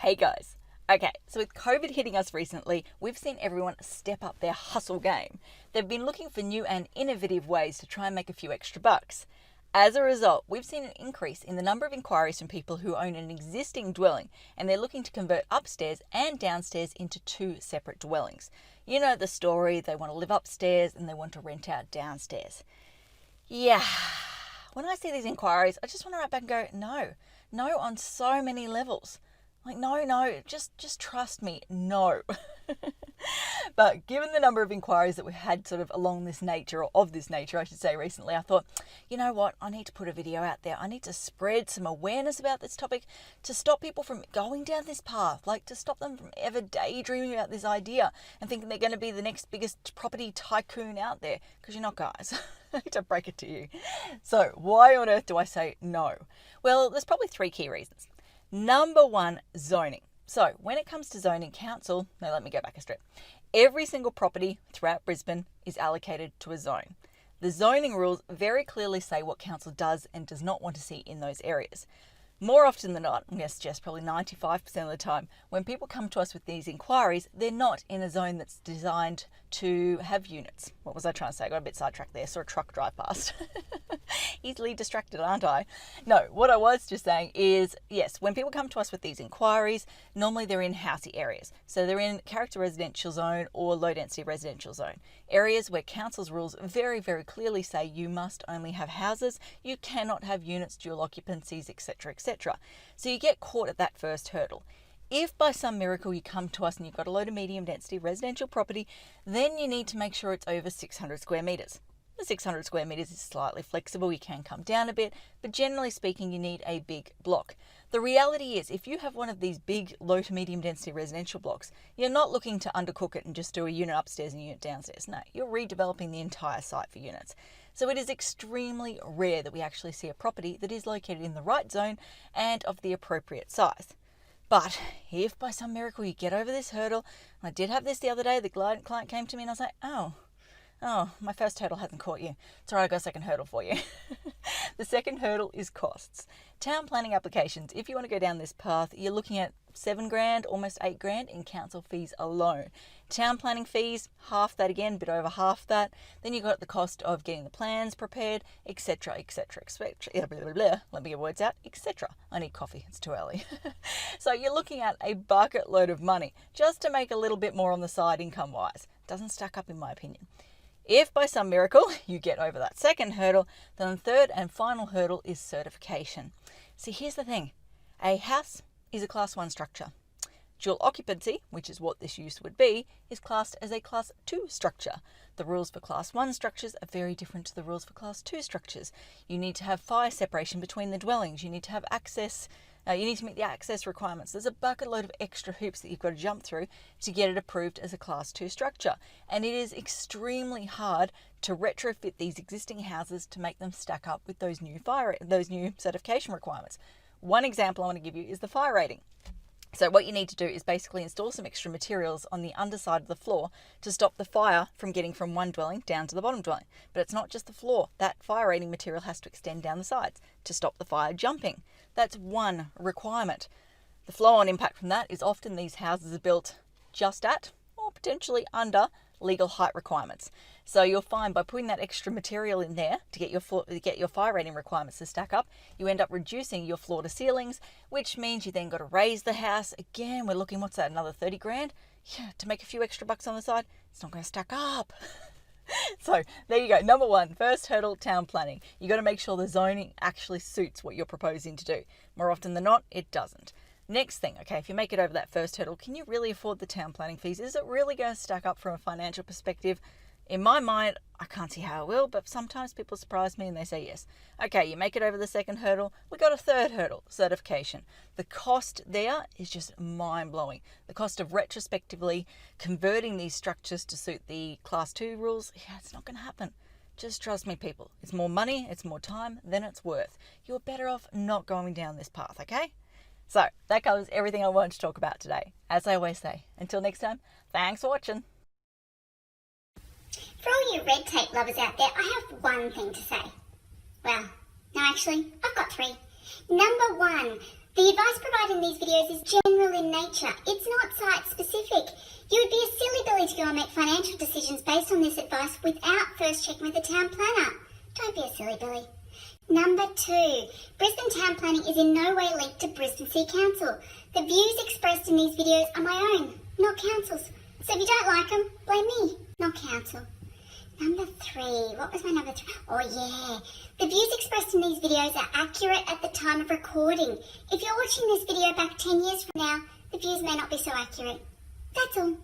Hey guys. Okay, so with COVID hitting us recently, we've seen everyone step up their hustle game. They've been looking for new and innovative ways to try and make a few extra bucks. As a result, we've seen an increase in the number of inquiries from people who own an existing dwelling and they're looking to convert upstairs and downstairs into two separate dwellings. You know the story, they want to live upstairs and they want to rent out downstairs. Yeah, when I see these inquiries, I just want to write back and go, no on so many levels. Like, no, just trust me, no. But given the number of inquiries that we've had sort of along this nature, or of this nature, I should say, recently, I thought, you know what, I need to put a video out there. I need to spread some awareness about this topic to stop people from going down this path, like to stop them from ever daydreaming about this idea and thinking they're going to be the next biggest property tycoon out there, because you're not, guys. I hate to break it to you. So why on earth do I say no? Well, there's probably three key reasons. Number one, zoning. So when it comes to zoning, council, no, let me go back a step. Every single property throughout Brisbane is allocated to a zone. The zoning rules very clearly say what council does and does not want to see in those areas. More often than not, I'm going to suggest probably 95% of the time, when people come to us with these inquiries, they're not in a zone that's designed to have units. What was I trying to say? I got a bit sidetracked there. Saw a truck drive past. Easily distracted, aren't I? No, what I was just saying is, yes, when people come to us with these inquiries, normally they're in housey areas. So they're in character residential zone or low density residential zone. Areas where council's rules very, very clearly say you must only have houses, you cannot have units, dual occupancies, etc., etc. So you get caught at that first hurdle. If by some miracle you come to us and you've got a load of medium density residential property, then you need to make sure it's over 600 square metres. The 600 square metres is slightly flexible, you can come down a bit, but generally speaking you need a big block. The reality is, if you have one of these big low to medium density residential blocks, you're not looking to undercook it and just do a unit upstairs and a unit downstairs. No, you're redeveloping the entire site for units. So it is extremely rare that we actually see a property that is located in the right zone and of the appropriate size. But if by some miracle you get over this hurdle, I did have this the other day, the client came to me and I was like, oh, my first hurdle hasn't caught you. It's all right, I got a second hurdle for you. The second hurdle is costs. Town planning applications, if you want to go down this path, you're looking at $7,000, almost $8,000 in council fees alone. Town planning fees, half that again, a bit over half that. Then you've got the cost of getting the plans prepared, etc., etc., etc. Blah, blah, blah. Let me get words out, etc. I need coffee, it's too early. So you're looking at a bucket load of money just to make a little bit more on the side income-wise. Doesn't stack up in my opinion. If by some miracle you get over that second hurdle, then the third and final hurdle is certification. See, here's the thing. A house is a Class 1 structure. Dual occupancy, which is what this use would be, is classed as a Class 2 structure. The rules for Class 1 structures are very different to the rules for Class 2 structures. You need to have fire separation between the dwellings. You need to have access. You need to meet the access requirements. There's a bucket load of extra hoops that you've got to jump through to get it approved as a Class 2 structure. And it is extremely hard to retrofit these existing houses to make them stack up with those new certification requirements. One example I want to give you is the fire rating. So what you need to do is basically install some extra materials on the underside of the floor to stop the fire from getting from one dwelling down to the bottom dwelling. But it's not just the floor. That fire rating material has to extend down the sides to stop the fire jumping. That's one requirement. The flow-on impact from that is often these houses are built just at or potentially under legal height requirements. So you'll find by putting that extra material in there to get your fire rating requirements to stack up, you end up reducing your floor to ceilings, which means you then got to raise the house. Again, we're looking, what's that, another $30,000? Yeah, to make a few extra bucks on the side. It's not going to stack up. So there you go. Number one, first hurdle, town planning. You got to make sure the zoning actually suits what you're proposing to do. More often than not, it doesn't. Next thing, okay, if you make it over that first hurdle, can you really afford the town planning fees? Is it really going to stack up from a financial perspective? In my mind, I can't see how it will, but sometimes people surprise me and they say yes. Okay, you make it over the second hurdle, we got a third hurdle, certification. The cost there is just mind-blowing. The cost of retrospectively converting these structures to suit the Class 2 rules, yeah, it's not going to happen. Just trust me, people. It's more money, it's more time than it's worth. You're better off not going down this path, okay? So that covers everything I wanted to talk about today. As I always say, until next time, thanks for watching. For all you red tape lovers out there, I have one thing to say. Well, no, actually, I've got three. Number one, The advice provided in these videos is general in nature. It's not site-specific. You would be a silly Billy to go and make financial decisions based on this advice without first checking with the town planner. Don't be a silly Billy. Number 2, Brisbane town planning is in no way linked to Brisbane City Council. The views expressed in these videos are my own, not council's. So if you don't like them, blame me, not council. Number 3, what was my number 3? Oh yeah, the views expressed in these videos are accurate at the time of recording. If you're watching this video back 10 years from now, the views may not be so accurate. That's all.